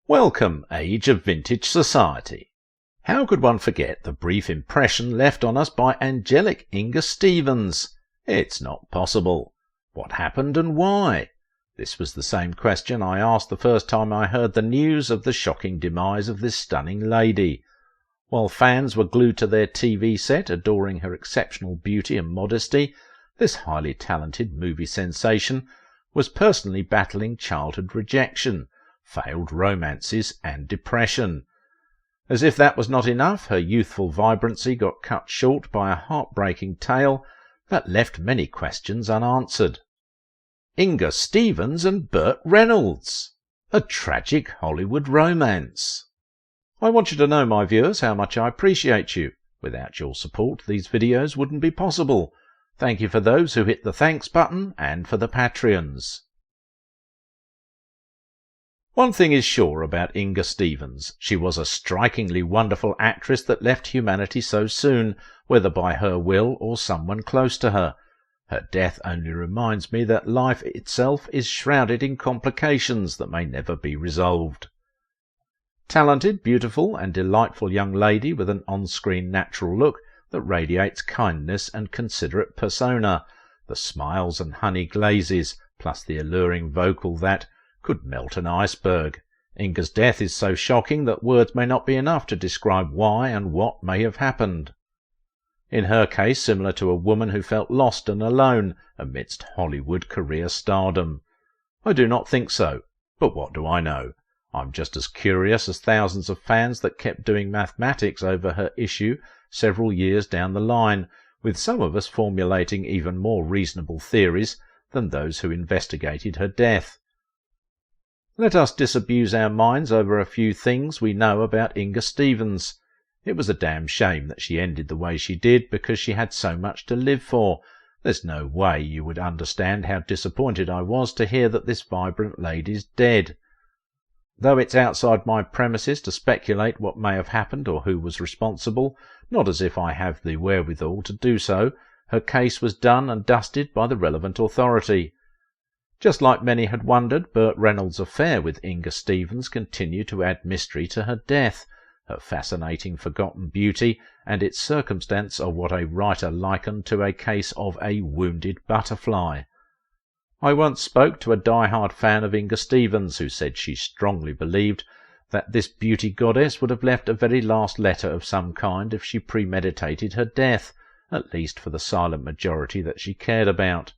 Welcome, age of vintage society. How could one forget the brief impression left on us by angelic Inga Stevens? It's not possible. What happened and why? This was the same question I asked the first time I heard the news of the shocking demise of this stunning lady. While fans were glued to their TV set adoring her exceptional beauty and modesty, this highly talented movie sensation was personally battling childhood rejection, failed romances and depression. As if that was not enough, her youthful vibrancy got cut short by a heartbreaking tale that left many questions unanswered. Inga Stevens and Burt Reynolds, a tragic Hollywood romance. I want you to know, my viewers, how much I appreciate you. Without your support, these videos wouldn't be possible. Thank you for those who hit the thanks button and for the Patreons. One thing is sure about Inga Stevens. She was a strikingly wonderful actress that left humanity so soon, whether by her will or someone close to her. Her death only reminds me that life itself is shrouded in complications that may never be resolved. Talented, beautiful and delightful young lady with an on-screen natural look that radiates kindness and considerate persona, the smiles and honey glazes, plus the alluring vocal that could melt an iceberg. Inga's death is so shocking that words may not be enough to describe why and what may have happened. In her case, similar to a woman who felt lost and alone amidst Hollywood career stardom. I do not think so, but what do I know? I'm just as curious as thousands of fans that kept doing mathematics over her issue several years down the line, with some of us formulating even more reasonable theories than those who investigated her death. Let us disabuse our minds over a few things we know about Inga Stevens. It was a damn shame that she ended the way she did because she had so much to live for. There's no way you would understand how disappointed I was to hear that this vibrant lady's dead. Though it's outside my premises to speculate what may have happened or who was responsible, not as if I have the wherewithal to do so, her case was done and dusted by the relevant authority. Just like many had wondered, Burt Reynolds' affair with Inga Stevens continued to add mystery to her death. Her fascinating forgotten beauty and its circumstance are what a writer likened to a case of a wounded butterfly. I once spoke to a die-hard fan of Inga Stevens who said she strongly believed that this beauty goddess would have left a very last letter of some kind if she premeditated her death, at least for the silent majority that she cared about.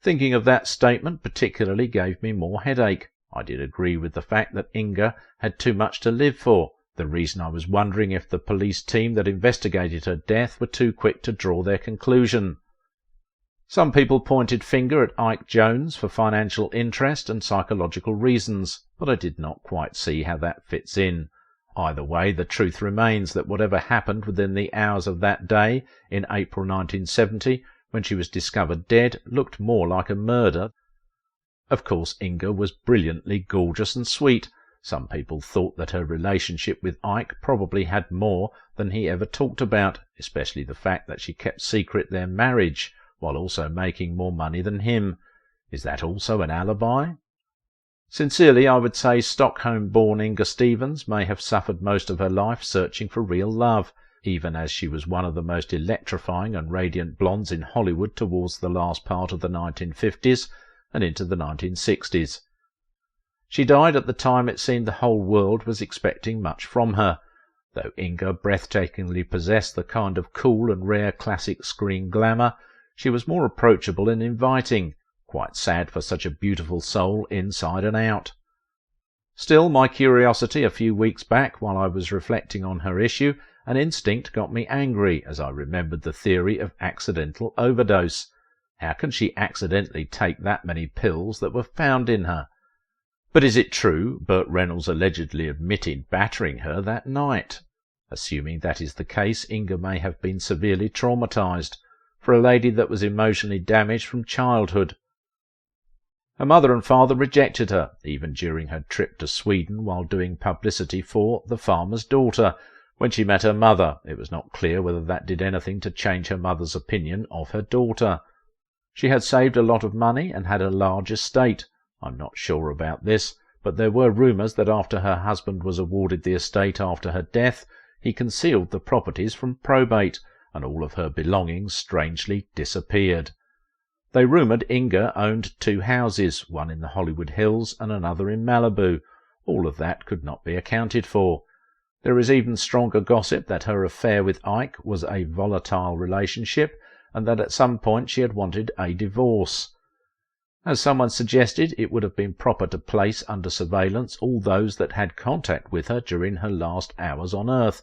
Thinking of that statement particularly gave me more headache. I did agree with the fact that Inga had too much to live for. The reason I was wondering if the police team that investigated her death were too quick to draw their conclusion. Some people pointed finger at Ike Jones for financial interest and psychological reasons, but I did not quite see how that fits in. Either way, the truth remains that whatever happened within the hours of that day in April 1970, when she was discovered dead, looked more like a murder. Of course, Inga was brilliantly gorgeous and sweet. Some people thought that her relationship with Ike probably had more than he ever talked about, especially the fact that she kept secret their marriage, while also making more money than him. Is that also an alibi? Sincerely, I would say Stockholm-born Inga Stevens may have suffered most of her life searching for real love, even as she was one of the most electrifying and radiant blondes in Hollywood towards the last part of the 1950s and into the 1960s. She died at the time it seemed the whole world was expecting much from her. Though Inga breathtakingly possessed the kind of cool and rare classic screen glamour, she was more approachable and inviting, quite sad for such a beautiful soul inside and out. Still, my curiosity a few weeks back, while I was reflecting on her issue, an instinct got me angry as I remembered the theory of accidental overdose. How can she accidentally take that many pills that were found in her? But is it true Burt Reynolds allegedly admitted battering her that night? Assuming that is the case, Inga may have been severely traumatized, for a lady that was emotionally damaged from childhood. Her mother and father rejected her, even during her trip to Sweden while doing publicity for The Farmer's Daughter. When she met her mother, it was not clear whether that did anything to change her mother's opinion of her daughter. She had saved a lot of money and had a large estate. I'm not sure about this, but there were rumours that after her husband was awarded the estate after her death, he concealed the properties from probate, and all of her belongings strangely disappeared. They rumoured Inga owned 2 houses, one in the Hollywood Hills and another in Malibu. All of that could not be accounted for. There is even stronger gossip that her affair with Ike was a volatile relationship, and that at some point she had wanted a divorce. As someone suggested, it would have been proper to place under surveillance all those that had contact with her during her last hours on Earth,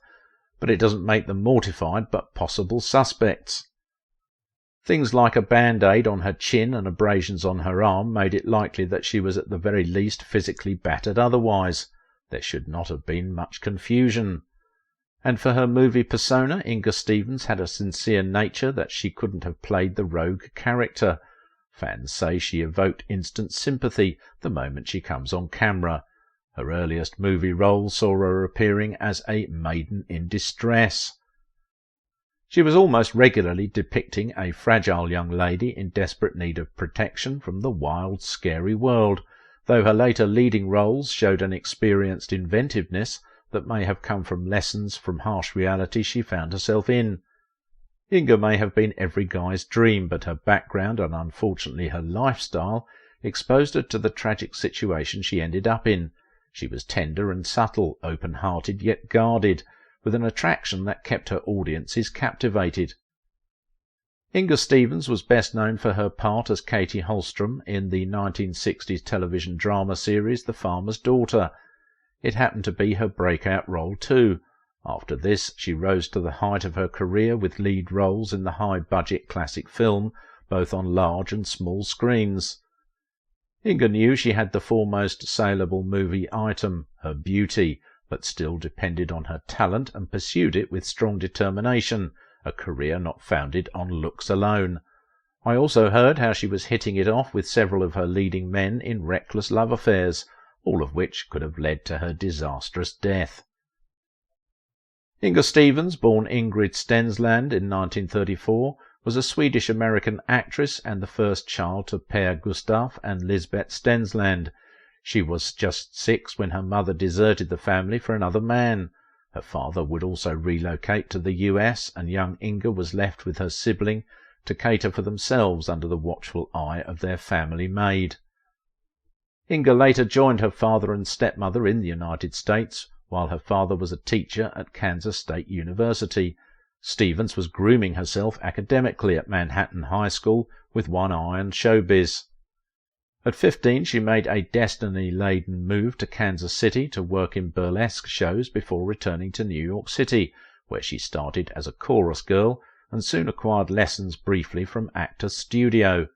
but it doesn't make them mortified but possible suspects. Things like a band-aid on her chin and abrasions on her arm made it likely that she was at the very least physically battered otherwise. There should not have been much confusion. And for her movie persona, Inga Stevens had a sincere nature that she couldn't have played the rogue character. Fans say she evoked instant sympathy the moment she comes on camera. Her earliest movie role saw her appearing as a maiden in distress. She was almost regularly depicting a fragile young lady in desperate need of protection from the wild, scary world, though her later leading roles showed an experienced inventiveness that may have come from lessons from harsh reality she found herself in. Inga may have been every guy's dream, but her background and unfortunately her lifestyle exposed her to the tragic situation she ended up in. She was tender and subtle, open-hearted yet guarded, with an attraction that kept her audiences captivated. Inga Stevens was best known for her part as Katie Holstrom in the 1960s television drama series The Farmer's Daughter. It happened to be her breakout role too. After this, she rose to the height of her career with lead roles in the high-budget classic film, both on large and small screens. Inga knew she had the foremost saleable movie item, her beauty, but still depended on her talent and pursued it with strong determination, a career not founded on looks alone. I also heard how she was hitting it off with several of her leading men in reckless love affairs, all of which could have led to her disastrous death. Inga Stevens, born Ingrid Stensland in 1934, was a Swedish-American actress and the first child to Per Gustaf and Lisbeth Stensland. She was just 6 when her mother deserted the family for another man. Her father would also relocate to the US, and young Inga was left with her sibling to cater for themselves under the watchful eye of their family maid. Inga later joined her father and stepmother in the United States, while her father was a teacher at Kansas State University. Stevens was grooming herself academically at Manhattan High School with one eye on showbiz. At 15, she made a destiny-laden move to Kansas City to work in burlesque shows before returning to New York City, where she started as a chorus girl and soon acquired lessons briefly from Actors Studio.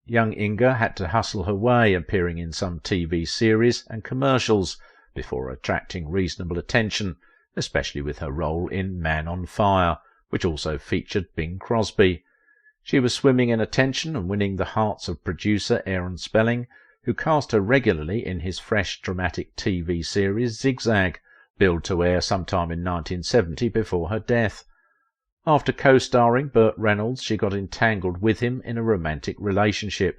Young Inga had to hustle her way, appearing in some TV series and commercials before attracting reasonable attention, especially with her role in Man on Fire, which also featured Bing Crosby. She was swimming in attention and winning the hearts of producer Aaron Spelling, who cast her regularly in his fresh dramatic TV series Zigzag, billed to air sometime in 1970 before her death. After co-starring Burt Reynolds, she got entangled with him in a romantic relationship.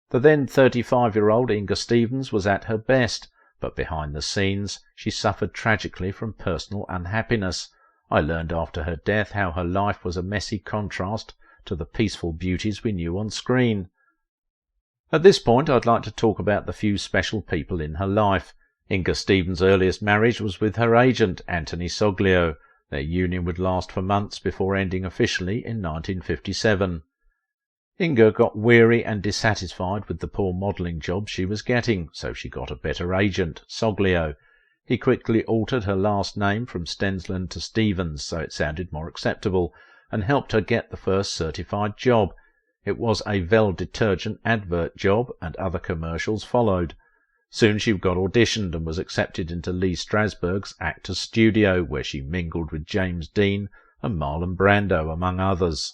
The then 35-year-old Inga Stevens was at her best, but behind the scenes she suffered tragically from personal unhappiness. I learned after her death how her life was a messy contrast to the peaceful beauties we knew on screen. At this point I'd like to talk about the few special people in her life. Inga Stevens' earliest marriage was with her agent, Anthony Soglio. Their union would last for months before ending officially in 1957. Inga got weary and dissatisfied with the poor modelling job she was getting, so she got a better agent, Soglio. He quickly altered her last name from Stensland to Stevens so it sounded more acceptable, and helped her get the first certified job. It was a Vel detergent advert job, and other commercials followed. Soon she got auditioned and was accepted into Lee Strasberg's Actors Studio, where she mingled with James Dean and Marlon Brando, among others.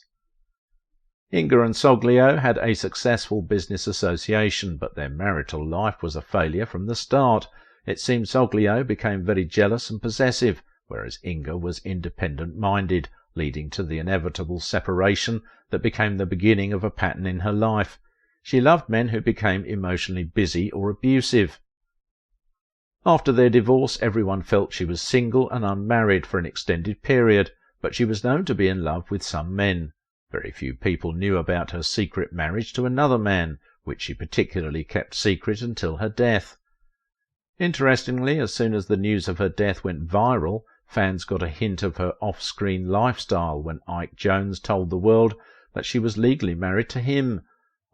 Inga and Soglio had a successful business association, but their marital life was a failure from the start. It seemed Soglio became very jealous and possessive, whereas Inga was independent-minded, leading to the inevitable separation that became the beginning of a pattern in her life. She loved men who became emotionally busy or abusive. After their divorce, everyone felt she was single and unmarried for an extended period, but she was known to be in love with some men. Very few people knew about her secret marriage to another man, which she particularly kept secret until her death. Interestingly, as soon as the news of her death went viral, fans got a hint of her off-screen lifestyle when Ike Jones told the world that she was legally married to him.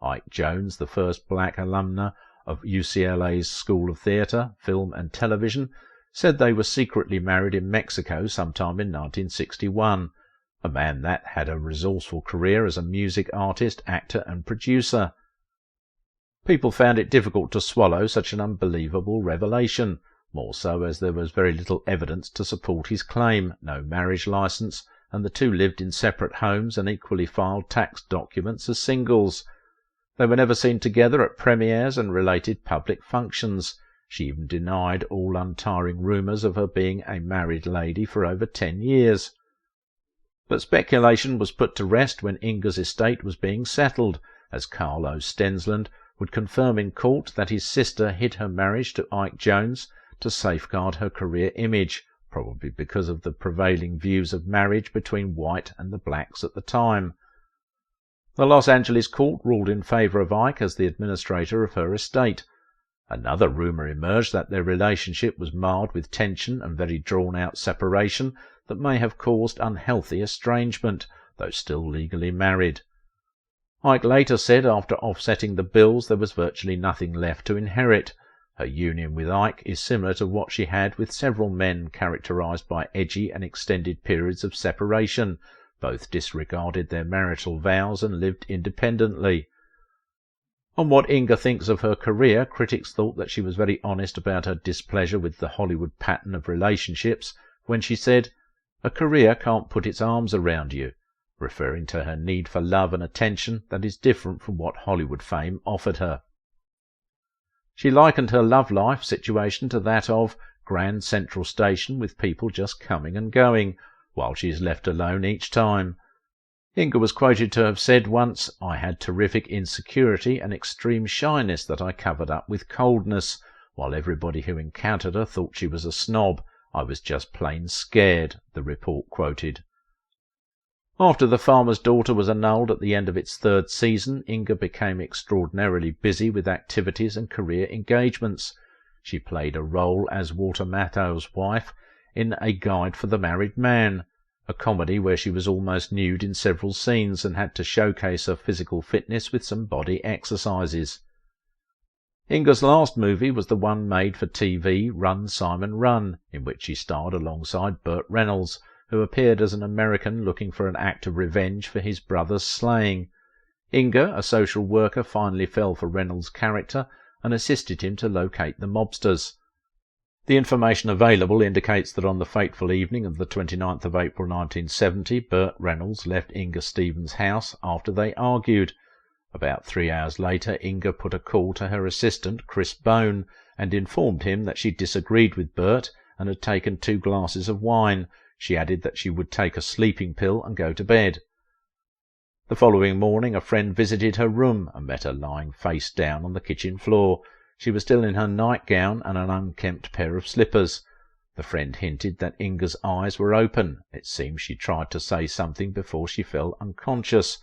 Ike Jones, the first black alumna of UCLA's School of Theatre, Film and Television, said they were secretly married in Mexico sometime in 1961, a man that had a resourceful career as a music artist, actor and producer. People found it difficult to swallow such an unbelievable revelation, more so as there was very little evidence to support his claim, no marriage licence, and the two lived in separate homes and equally filed tax documents as singles. They were never seen together at premieres and related public functions. She even denied all untiring rumours of her being a married lady for over 10 years. But speculation was put to rest when Inga's estate was being settled, as Carlo Stensland would confirm in court that his sister hid her marriage to Ike Jones to safeguard her career image, probably because of the prevailing views of marriage between white and the blacks at the time. The Los Angeles court ruled in favour of Ike as the administrator of her estate. Another rumour emerged that their relationship was marred with tension and very drawn-out separation that may have caused unhealthy estrangement, though still legally married. Ike later said after offsetting the bills there was virtually nothing left to inherit. Her union with Ike is similar to what she had with several men characterized by edgy and extended periods of separation. Both disregarded their marital vows and lived independently. On what Inga thinks of her career, critics thought that she was very honest about her displeasure with the Hollywood pattern of relationships when she said, "A career can't put its arms around you," referring to her need for love and attention that is different from what Hollywood fame offered her. She likened her love life situation to that of Grand Central Station with people just coming and going, while she is left alone each time. Inga was quoted to have said once, "I had terrific insecurity and extreme shyness that I covered up with coldness, while everybody who encountered her thought she was a snob. I was just plain scared," the report quoted. After The Farmer's Daughter was annulled at the end of its third season, Inga became extraordinarily busy with activities and career engagements. She played a role as Walter Matthau's wife in A Guide for the Married Man, a comedy where she was almost nude in several scenes and had to showcase her physical fitness with some body exercises. Inga's last movie was the one made for TV, Run, Simon, Run, in which she starred alongside Burt Reynolds, who appeared as an American looking for an act of revenge for his brother's slaying. Inga, a social worker, finally fell for Reynolds' character and assisted him to locate the mobsters. The information available indicates that on the fateful evening of the 29th of April 1970, Burt Reynolds left Inga Stevens' house after they argued. About 3 hours later, Inga put a call to her assistant, Chris Bone, and informed him that she disagreed with Burt and had taken 2 glasses of wine. She added that she would take a sleeping pill and go to bed. The following morning a friend visited her room and met her lying face down on the kitchen floor. She was still in her nightgown and an unkempt pair of slippers. The friend hinted that Inga's eyes were open. It seems she tried to say something before she fell unconscious.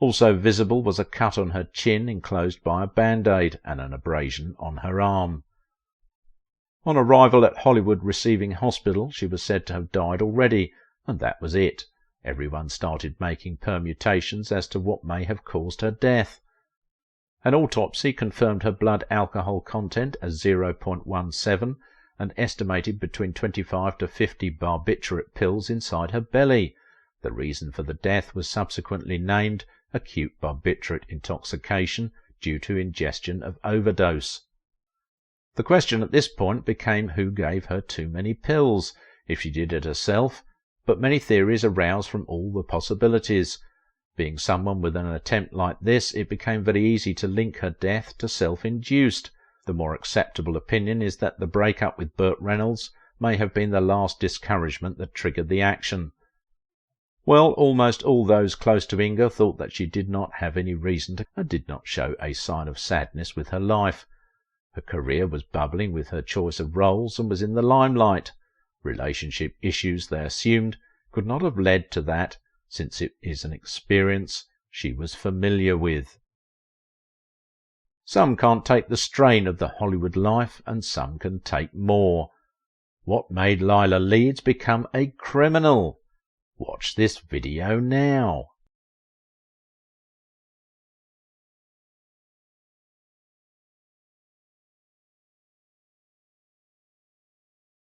Also visible was a cut on her chin enclosed by a band-aid and an abrasion on her arm. On arrival at Hollywood Receiving Hospital, she was said to have died already, and that was it. Everyone started making permutations as to what may have caused her death. An autopsy confirmed her blood alcohol content as 0.17 and estimated between 25 to 50 barbiturate pills inside her belly. The reason for the death was subsequently named acute barbiturate intoxication due to ingestion of overdose. The question at this point became who gave her too many pills, if she did it herself, but many theories arose from all the possibilities. Being someone with an attempt like this, it became very easy to link her death to self-induced. The more acceptable opinion is that the break-up with Burt Reynolds may have been the last discouragement that triggered the action. Well, almost all those close to Inga thought that she did not have any reason to and did not show a sign of sadness with her life. Her career was bubbling with her choice of roles and was in the limelight. Relationship issues, they assumed, could not have led to that, since it is an experience she was familiar with. Some can't take the strain of the Hollywood life, and some can take more. What made Lila Leeds become a criminal? Watch this video now.